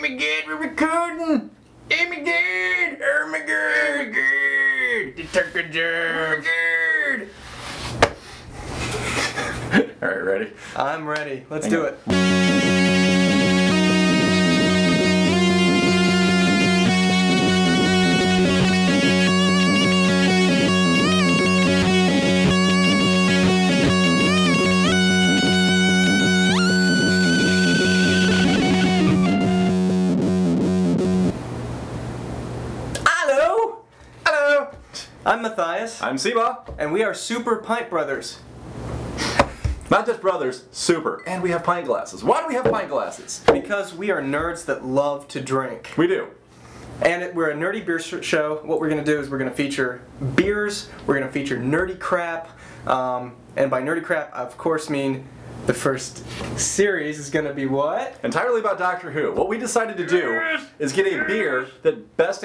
my god, we're recording! Oh my god! Oh my god! They took a job! Oh my god! Alright, ready? I'm ready. Let's do it. I'm Matthias. I'm Seba. And we are Super Pint Brothers. Not just brothers, super. And we have pint glasses. Why do we have pint glasses? Because we are nerds that love to drink. We do. And we're a nerdy beer show. What we're going to do is we're going to feature beers, we're going to feature nerdy crap, and by nerdy crap, I of course mean the first series is going to be what? Entirely about Doctor Who. What we decided to do is get a beer that best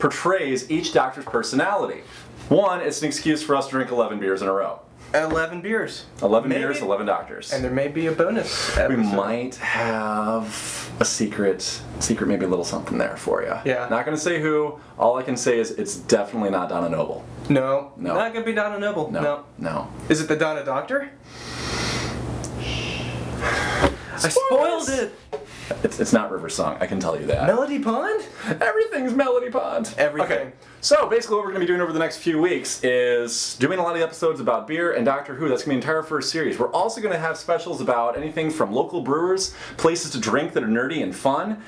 portrays each Doctor's personality. One, it's an excuse for us to drink 11 beers in a row. 11 beers. 11 beers, 11 Doctors. And there may be a bonus episode. We might have a secret, maybe a little something there for you. Yeah. Not going to say who. All I can say is it's definitely not Donna Noble. No. No. Not going to be Donna Noble. No. Is it the Donna Doctor? I spoiled it. It's not River Song, I can tell you that. Melody Pond? Everything's Melody Pond. Everything. Okay. So basically what we're going to be doing over the next few weeks is doing a lot of episodes about beer and Doctor Who. That's going to be the entire first series. We're also going to have specials about anything from local brewers, places to drink that are nerdy and fun,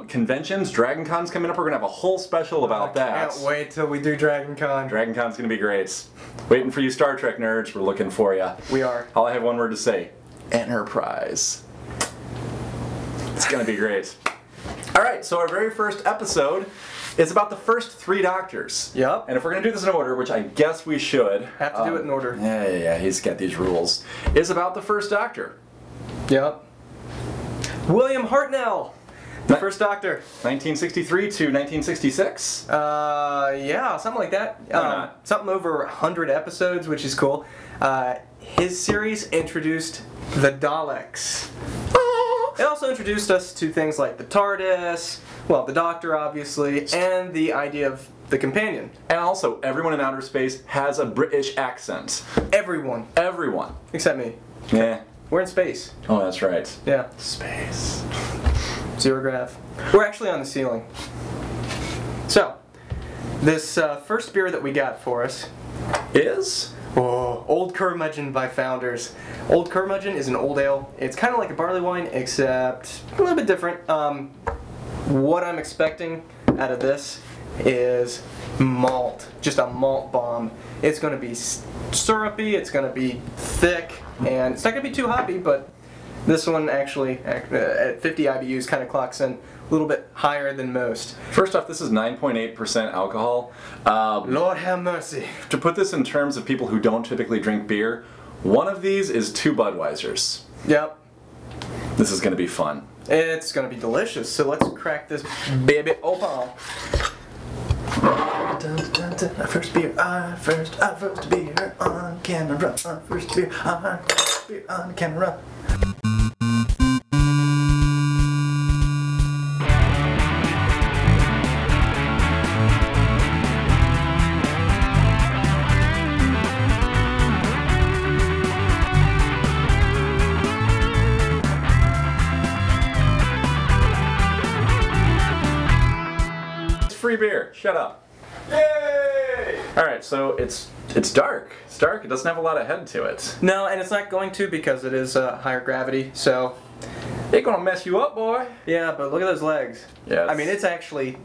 conventions, Dragon Con's coming up. We're going to have a whole special about that. Can't wait till we do Dragon Con. Dragon Con's going to be great. Waiting for you Star Trek nerds. We're looking for you. We are. All I have one word to say. Enterprise. It's going to be great. Alright, so our very first episode is about the first 3 Doctors. Yep. And if we're going to do this in order, which I guess we should. Have to do it in order. Yeah, he's got these rules. Is about the first Doctor. Yep. William Hartnell, the first Doctor. 1963 to 1966? Yeah, something like that. Why not? Something over 100 episodes, which is cool. His series introduced the Daleks. It also introduced us to things like the TARDIS, well, the Doctor, obviously, and the idea of the companion. And also, everyone in outer space has a British accent. Everyone. Everyone. Except me. Yeah. We're in space. Oh, that's right. Yeah. Space. Zero grav. We're actually on the ceiling. So, this first beer that we got for us is... Oh, Old Curmudgeon by Founders. Old Curmudgeon is an old ale. It's kind of like a barley wine, except a little bit different. What I'm expecting out of this is malt. Just a malt bomb. It's going to be syrupy, it's going to be thick, and it's not going to be too hoppy, but this one actually, at 50 IBUs, kind of clocks in a little bit higher than most. First off, this is 9.8% alcohol. Lord have mercy. To put this in terms of people who don't typically drink beer, one of these is 2 Budweisers. Yep. This is going to be fun. It's going to be delicious, so let's crack this baby open. First beer on camera. First beer on camera. Free beer. Shut up. Yay! Alright, so it's dark. It's dark. It doesn't have a lot of head to it. No, and it's not going to because it is higher gravity, so... It's gonna mess you up, boy. Yeah, but look at those legs. Yes. I mean, it's actually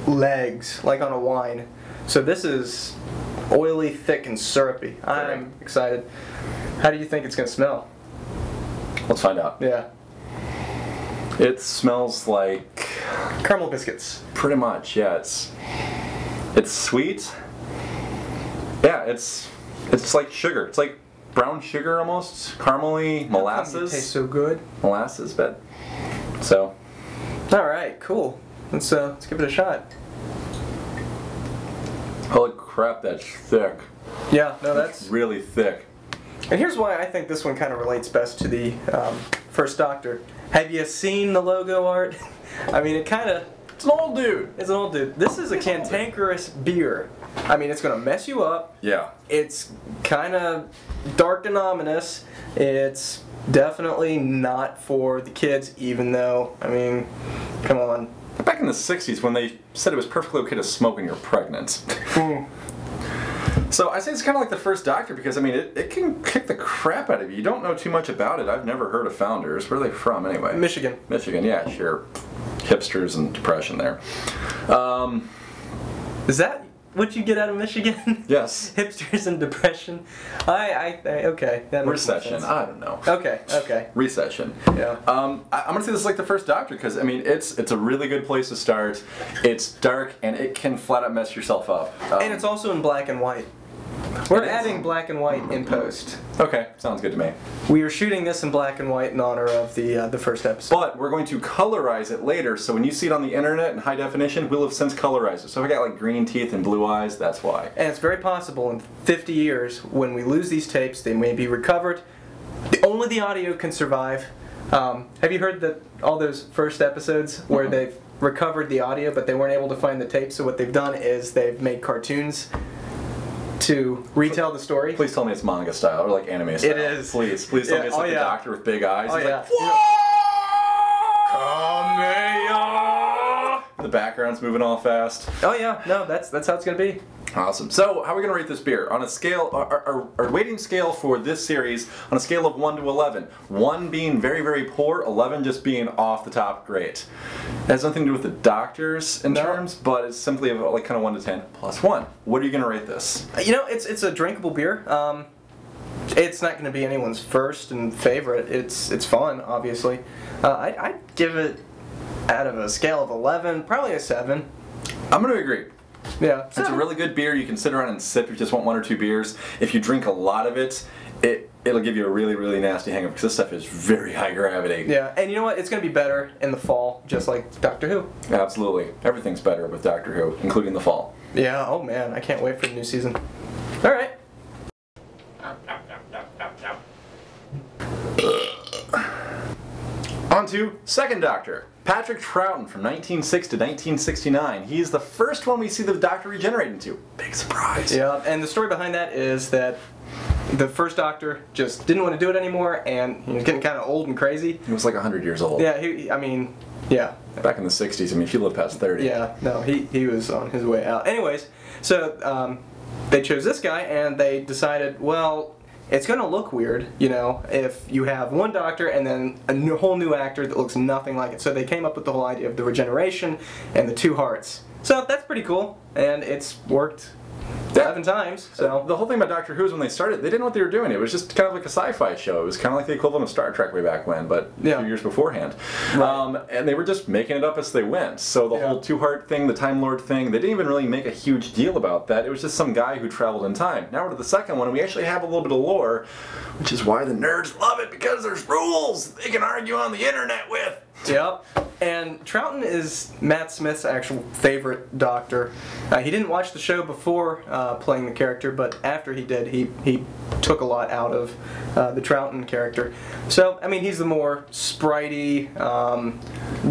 legs, like on a wine. So this is oily, thick, and syrupy. I'm excited. How do you think it's going to smell? Let's find out. Yeah. It smells like... caramel biscuits. Pretty much, yeah. It's sweet. Yeah, it's like sugar. It's like brown sugar almost. Caramely, molasses. It tastes so good. Molasses, but... So... Alright, cool. Let's give it a shot. Holy crap, that's thick. Yeah, no, that's... really thick. And here's why I think this one kind of relates best to the First Doctor. Have you seen the logo art? I mean, it kind of... It's an old dude. It's an old dude. This is a cantankerous beer. I mean, it's going to mess you up. Yeah. It's kind of dark and ominous. It's definitely not for the kids, even though, I mean, come on. Back in the 60s when they said it was perfectly okay to smoke when you're pregnant. So I say it's kind of like the First Doctor because, I mean, it can kick the crap out of you. You don't know too much about it. I've never heard of Founders. Where are they from anyway? Michigan. Michigan, yeah, sure. Hipsters and depression there. Is that what you get out of Michigan? Yes. Hipsters and depression. Okay. That makes Recession. sense. I don't know. Okay. Recession. Yeah. I'm gonna say this is like the First Doctor because I mean it's a really good place to start. It's dark and it can flat out mess yourself up. And it's also in black and white. We're adding black and white in post. Okay, sounds good to me. We are shooting this in black and white in honor of the first episode. But we're going to colorize it later, so when you see it on the internet in high definition, we'll have since colorized it. So if I got like green teeth and blue eyes, that's why. And it's very possible in 50 years, when we lose these tapes, they may be recovered. Only the audio can survive. Have you heard that all those first episodes where they've recovered the audio, but they weren't able to find the tape? So what they've done is they've made cartoons to retell the story. Please tell me it's manga style or like anime style. It is. Please tell me it's like the Doctor with big eyes. Oh, He's yeah. like, Kameya! The background's moving all fast. Oh yeah, no, that's how it's gonna be. Awesome. So, how are we going to rate this beer? On a scale, our rating scale for this series, on a scale of 1 to 11. 1 being very, very poor, 11 just being off the top great. It has nothing to do with the doctors in terms, but it's simply like kind of 1 to 10 plus 1. What are you going to rate this? You know, it's a drinkable beer. It's not going to be anyone's first and favorite. It's fun, obviously. I'd give it, out of a scale of 11, probably a 7. I'm going to agree. Yeah. It's a really good beer. You can sit around and sip if you just want 1 or 2 beers. If you drink a lot of it, it'll give you a really, really nasty hangover because this stuff is very high gravity. Yeah, and you know what? It's going to be better in the fall, just like Doctor Who. Absolutely. Everything's better with Doctor Who, including the fall. Yeah, oh man, I can't wait for the new season. All right. On to Second Doctor. Patrick Troughton from 1906 to 1969. He's the first one we see the Doctor regenerate into. Big surprise. Yeah, and the story behind that is that the first Doctor just didn't want to do it anymore, and he was getting kind of old and crazy. He was like 100 years old. Yeah, yeah. Back in the 60s, I mean, if you live past 30. Yeah, no, he was on his way out. Anyways, so they chose this guy, and they decided, well, it's going to look weird, you know, if you have one Doctor and then a whole new actor that looks nothing like it. So they came up with the whole idea of the regeneration and the 2 hearts. So that's pretty cool, and it's worked 11 times. So the whole thing about Doctor Who is when they started, they didn't know what they were doing. It was just kind of like a sci-fi show. It was kind of like the equivalent of Star Trek way back when, but a few years beforehand. Right. And they were just making it up as they went. So the whole 2-heart thing, the Time Lord thing, they didn't even really make a huge deal about that. It was just some guy who traveled in time. Now we're to the second one, and we actually have a little bit of lore, which is why the nerds love it, because there's rules they can argue on the internet with. Yep. And Troughton is Matt Smith's actual favorite Doctor. He didn't watch the show before playing the character, but after he did, he took a lot out of the Troughton character. So, I mean, he's the more spritey,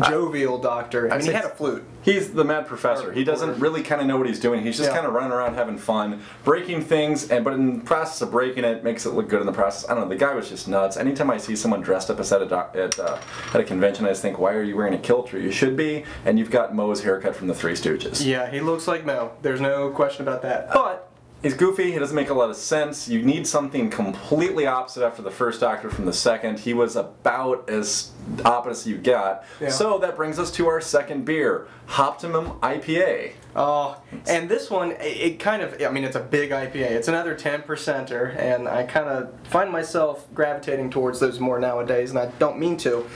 jovial Doctor. I mean, he had a flute. He's the mad professor. He doesn't really kind of know what he's doing. He's just kind of running around having fun, breaking things, but in the process of breaking it, makes it look good in the process. I don't know, the guy was just nuts. Anytime I see someone dressed up as at a convention, I just think, why are you wearing a kilt? Or you should be, and you've got Moe's haircut from the Three Stooges. Yeah, he looks like Moe. There's no question about that. But he's goofy, he doesn't make a lot of sense. You need something completely opposite after the first Doctor from the second. He was about as opposite as you got. Yeah. So that brings us to our second beer, Optimum IPA. Oh, and this one, it kind of, I mean, it's a big IPA. It's another 10%er, and I kind of find myself gravitating towards those more nowadays, and I don't mean to,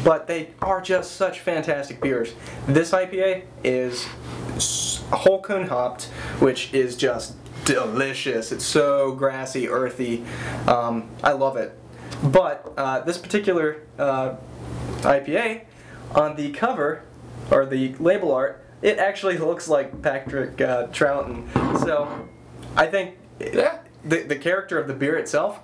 but they are just such fantastic beers. This IPA is whole cone hopped, which is just delicious. It's so grassy, earthy. I love it. But this particular IPA, on the cover, or the label art, it actually looks like Patrick Troughton. So I think the character of the beer itself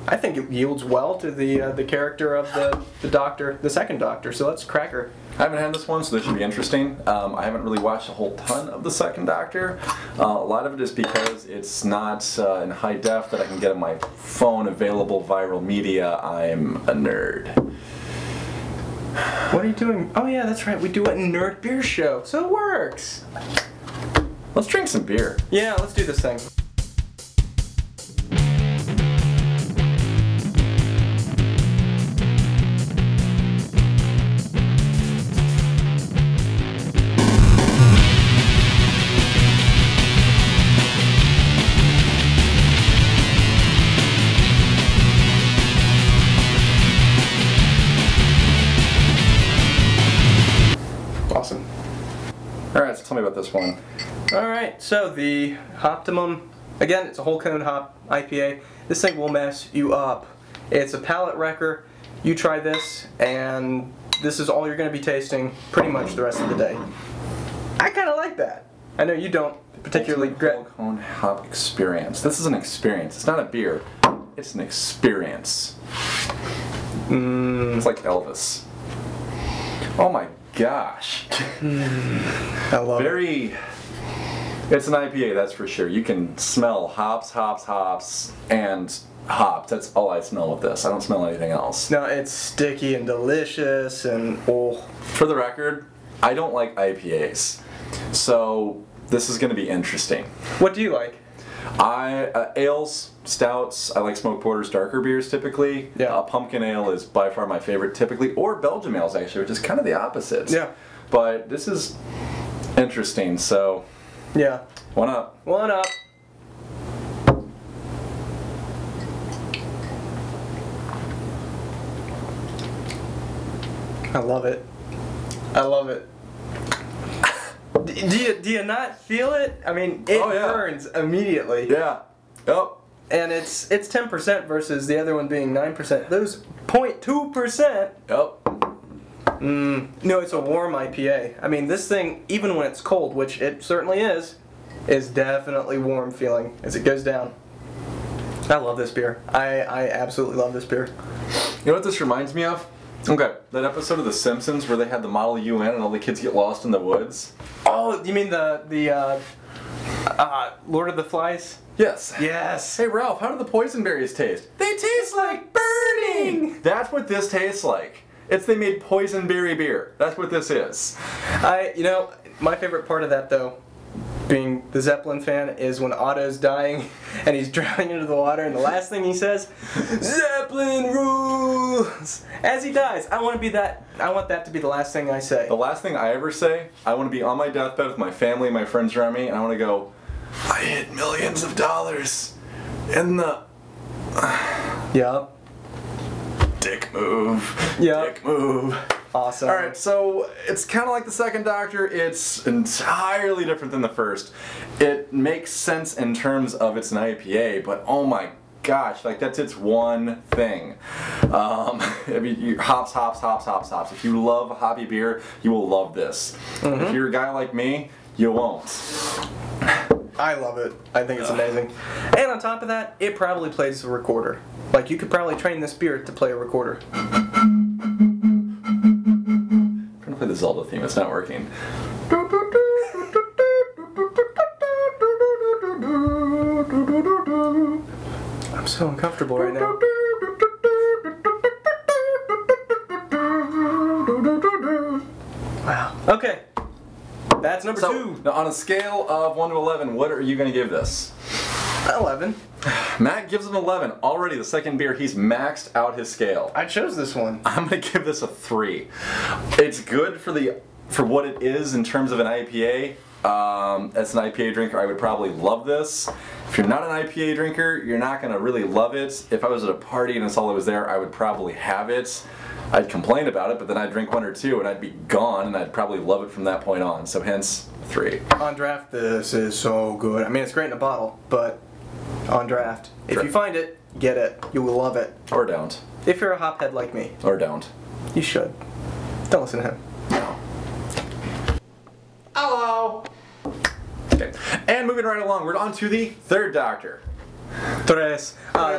I think it yields well to the character of the Doctor, the second Doctor. So let's crack her. I haven't had this one, so this should be interesting. I haven't really watched a whole ton of the second Doctor. A lot of it is because it's not in high def that I can get on my phone available viral media. I'm a nerd. What are you doing? Oh yeah, that's right. We do it in Nerd Beer Show, so it works. Let's drink some beer. Yeah, let's do this thing. Awesome. Alright, so tell me about this one. Alright, so the Optimum, again, it's a whole cone hop IPA. This thing will mess you up. It's a palate wrecker. You try this, and this is all you're going to be tasting pretty much the rest of the day. I kind of like that. I know you don't particularly. Whole cone hop experience. This is an experience. It's not a beer. It's an experience. It's like Elvis. Oh my gosh. I love it. It's an IPA, that's for sure. You can smell hops, and hops. That's all I smell with this. I don't smell anything else. No, it's sticky and delicious, and oh. For the record, I don't like IPAs, so this is going to be interesting. What do you like? Ales, stouts. I like smoked porters, darker beers typically. Yeah. Pumpkin ale is by far my favorite typically, or Belgian ales actually, which is kind of the opposite. Yeah. But this is interesting, so Yeah. one up. One up. I love it. I love it. Do you not feel it? I mean, it burns immediately. Yeah. Oh. And it's 10% versus the other one being 9%. Those 0.2%. Yep. No, it's a warm IPA. I mean, this thing, even when it's cold, which it certainly is definitely warm feeling as it goes down. I love this beer. I absolutely love this beer. You know what this reminds me of? Okay, that episode of The Simpsons where they had the Model UN and all the kids get lost in the woods. Oh, you mean the Lord of the Flies? Yes. Yes. Hey Ralph, how do the poisonberries taste? They taste like burning! That's what this tastes like. They made poisonberry beer. That's what this is. My favorite part of that though, being the Zeppelin fan, is when Otto's dying and he's drowning into the water and the last thing he says, Zeppelin rules! As he dies. I want that to be the last thing I say. The last thing I ever say, I want to be on my deathbed with my family and my friends around me, and I want to go, I hid millions of dollars in the... Yup. Dick move. Yep. Dick move. Awesome. Alright, so it's kind of like the second Doctor. It's entirely different than the first. It makes sense in terms of it's an IPA, but oh my gosh, like that's its one thing. I mean, hops. If you love hoppy beer, you will love this. Mm-hmm. If you're a guy like me, you won't. I love it. I think it's amazing. And on top of that, it probably plays a recorder. Like, you could probably train this beer to play a recorder. I'm trying to play the Zelda theme, it's not working. I'm so uncomfortable right now. Wow. Okay. That's number 2. Now on a scale of 1 to 11, what are you going to give this? 11. Matt gives it an 11. Already the second beer, he's maxed out his scale. I chose this one. I'm going to give this a 3. It's good for what it is in terms of an IPA. As an IPA drinker, I would probably love this. If you're not an IPA drinker, you're not going to really love it. If I was at a party and that's all that was there, I would probably have it. I'd complain about it, but then I'd drink 1 or 2 and I'd be gone, and I'd probably love it from that point on. So hence, 3. On draft, this is so good. I mean, it's great in a bottle, but on draft, if you find it, get it. You will love it. Or don't. If you're a hophead like me. Or don't. You should. Don't listen to him. No. Hello! Okay, and moving right along, we're on to the third Doctor. Tres.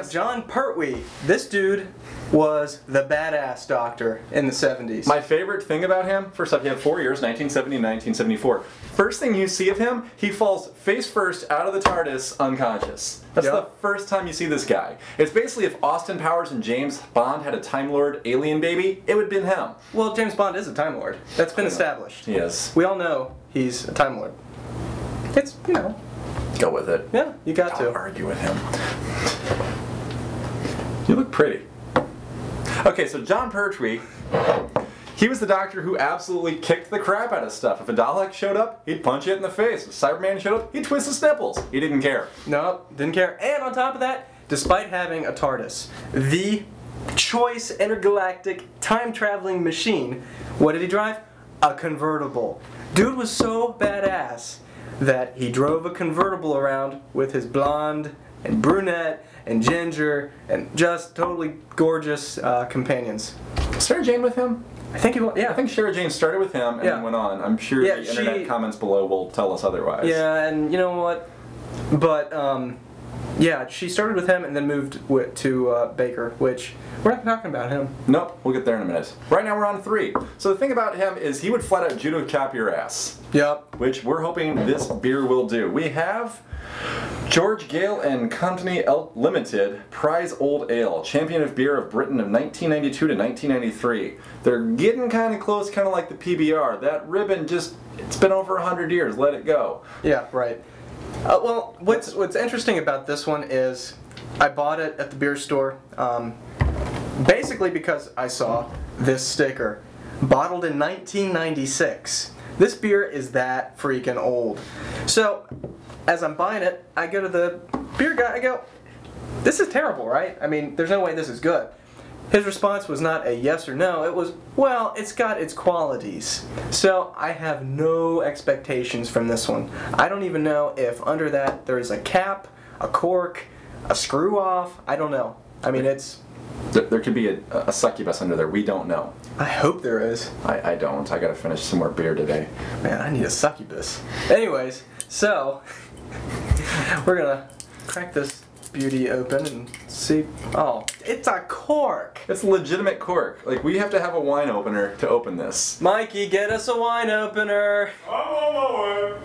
John Pertwee. This dude was the badass doctor in the 70s. My favorite thing about him, first off, he had 4 years, 1970 and 1974. First thing you see of him, he falls face first out of the TARDIS unconscious. That's the first time you see this guy. It's basically if Austin Powers and James Bond had a Time Lord alien baby, it would have been him. Well, James Bond is a Time Lord. That's been established. Yes. We all know he's a Time Lord. It's, you know. Go with it. Yeah, you got Don't to. argue with him. You look pretty. Okay, so John Pertwee, he was the doctor who absolutely kicked the crap out of stuff. If a Dalek showed up, he'd punch it in the face. If Cyberman showed up, he'd twist his nipples. He didn't care. Nope, didn't care. And on top of that, despite having a TARDIS, the choice intergalactic time-traveling machine, what did he drive? A convertible. Dude was so badass that he drove a convertible around with his blonde and brunette and ginger and just totally gorgeous companions. Sarah Jane with him? I think he was, yeah. I think Sarah Jane started with him and then went on. I'm sure the internet comments below will tell us otherwise. Yeah, and you know what? But, yeah, she started with him and then moved to Baker, which we're not talking about him. Nope, we'll get there in a minute. Right now we're on 3. So the thing about him is he would flat out judo chop your ass. Yep. Which we're hoping this beer will do. We have George Gale and Company Limited Prize Old Ale, Champion of Beer of Britain of 1992 to 1993. They're getting kind of close, kind of like the PBR. That ribbon just, it's been over 100 years, let it go. Yeah, right. Well, what's interesting about this one is I bought it at the beer store basically because I saw this sticker, bottled in 1996. This beer is that freaking old. So, as I'm buying it, I go to the beer guy, I go, this is terrible, right? I mean, there's no way this is good. His response was not a yes or no, it was, well, it's got its qualities. So I have no expectations from this one. I don't even know if under that there is a cap, a cork, a screw off, I don't know. I mean, it's... There could be a succubus under there, we don't know. I hope there is. I don't, I gotta finish some more beer today. Man, I need a succubus. Anyways, so, we're gonna crack this beauty open and see. Oh, it's a cork! It's a legitimate cork. Like, we have to have a wine opener to open this. Mikey, get us a wine opener! I'm on my way.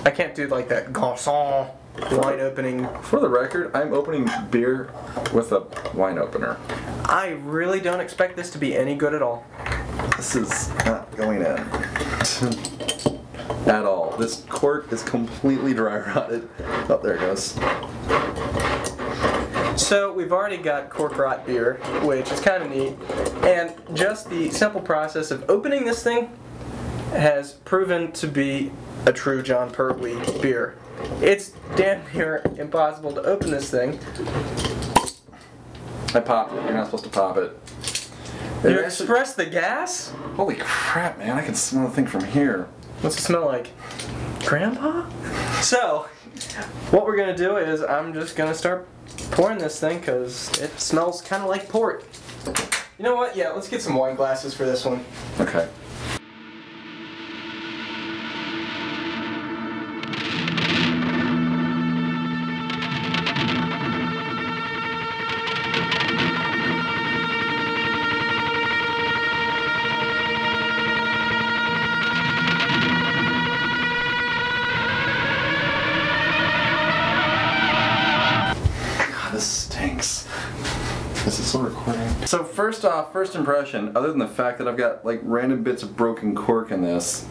I can't do like that garçon wine opening. For the record, I'm opening beer with a wine opener. I really don't expect this to be any good at all. This is not going in. At all. This cork is completely dry rotted. Oh, there it goes. So we've already got cork rot beer, which is kind of neat, and just the simple process of opening this thing has proven to be a true John Pertwee beer. It's damn near impossible to open this thing. I popped it. You're not supposed to pop it. You express the gas? Holy crap, man. I can smell the thing from here. What's it smell like? Grandpa? So, what we're gonna do is I'm just gonna start pouring this thing because it smells kind of like port. You know what? Yeah, let's get some wine glasses for this one. Okay. Is it still recording? So first off, first impression, other than the fact that I've got like random bits of broken cork in this,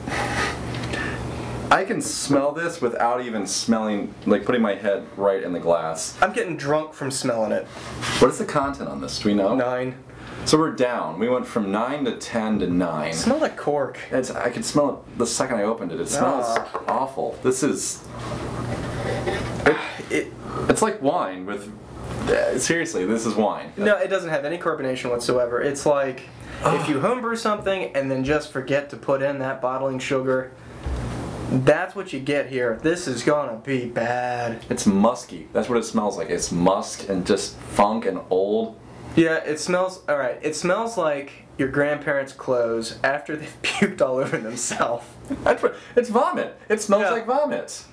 I can smell this without even smelling, like putting my head right in the glass. I'm getting drunk from smelling it. What is the content on this? Do we know? 9. So we're down. We went from 9 to 10 to 9. Smell like cork. I could smell it the second I opened it. It smells awful. This is... It's like wine with... seriously, this is wine. No, it doesn't have any carbonation whatsoever. It's like if you homebrew something and then just forget to put in that bottling sugar, that's what you get here. This is gonna be bad. It's musky. That's what it smells like. It's musk and just funk and old. Yeah, it smells, alright, it smells like your grandparents' clothes after they've puked all over themselves. It's vomit. It smells like vomit.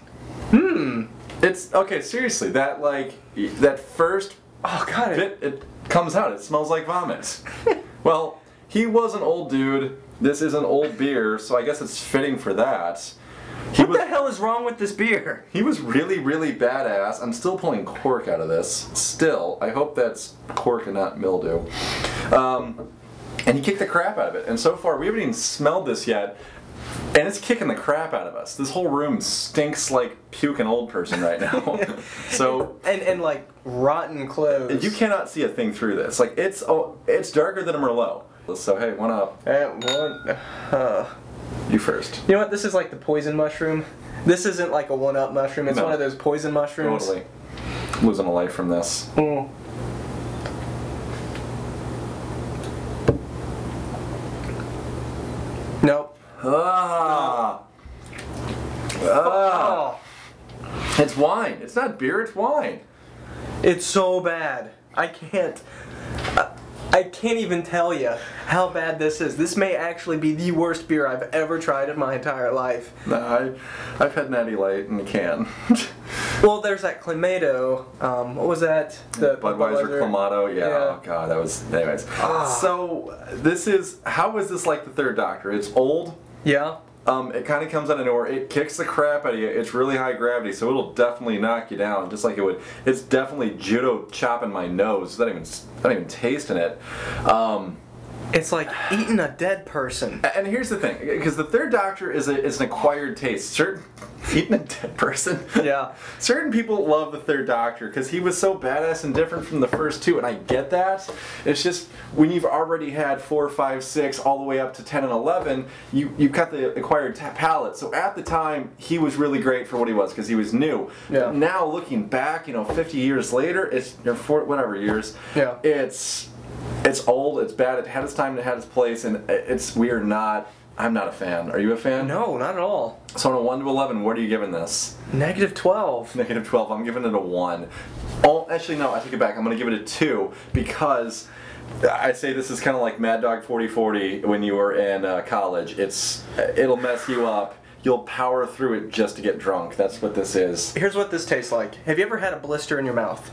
It's okay. Seriously, that first bit, it comes out. It smells like vomit. Well, he was an old dude. This is an old beer, so I guess it's fitting for that. What the hell is wrong with this beer? He was really, really badass. I'm still pulling cork out of this. Still, I hope that's cork and not mildew. And he kicked the crap out of it. And so far, we haven't even smelled this yet. And it's kicking the crap out of us. This whole room stinks like puke an old person right now. So and like rotten clothes. You cannot see a thing through this. Like it's darker than a Merlot. So hey, one up. You first. You know what? This is like the poison mushroom. This isn't like a one-up mushroom. It's one of those poison mushrooms. Totally. I'm losing a life from this. Mm. Nope. It's wine. It's not beer, it's wine. It's so bad. I can't even tell you how bad this is. This may actually be the worst beer I've ever tried in my entire life. No, I've had Natty Light in a can. Well, there's that Clamato. What was that? The Budweiser Clamato. Yeah. Oh god, that was. Anyways. So how is this like the Third Doctor? It's old. Yeah. It kind of comes out of nowhere. It kicks the crap out of you. It's really high gravity, so it'll definitely knock you down, just like it would. It's definitely judo chopping my nose. Not even tasting it. It's like eating a dead person. And here's the thing, because the Third Doctor is an acquired taste. Eating a dead person. Yeah. Certain people love the Third Doctor because he was so badass and different from the first two, and I get that. It's just when you've already had 4, 5, 6, all the way up to 10 and 11, you've got the acquired palate. So at the time, he was really great for what he was because he was new. Yeah. But now looking back, 50 years later, whatever years. Yeah. It's old, it's bad, it had its time, it had its place, and I'm not a fan. Are you a fan? No, not at all. So on a 1 to 11, what are you giving this? -12. -12, I'm giving it a 1. Oh, actually no, I take it back, I'm going to give it a 2, because I say this is kind of like Mad Dog 4040 when you were in college. It'll mess you up. You'll power through it just to get drunk. That's what this is. Here's what this tastes like. Have you ever had a blister in your mouth?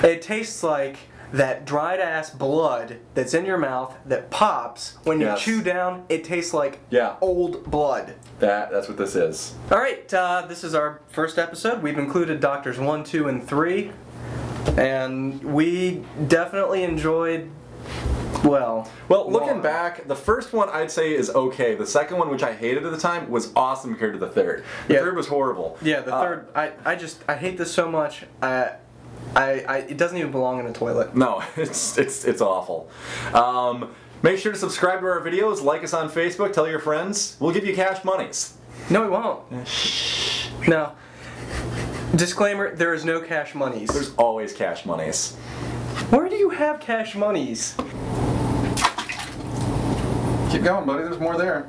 It tastes like that dried ass blood that's in your mouth that pops when you chew down. It tastes like old blood. That's what this is. Alright, this is our first episode. We've included Doctors 1, 2, and 3. And we definitely enjoyed, well, looking back, the first one I'd say is okay. The second one, which I hated at the time, was awesome compared to the third. The third was horrible. Yeah, the third, I hate this so much. It doesn't even belong in a toilet. No, it's awful. Make sure to subscribe to our videos, like us on Facebook, tell your friends. We'll give you cash monies. No, we won't. No. Disclaimer, there is no cash monies. There's always cash monies. Where do you have cash monies? Keep going, buddy. There's more there.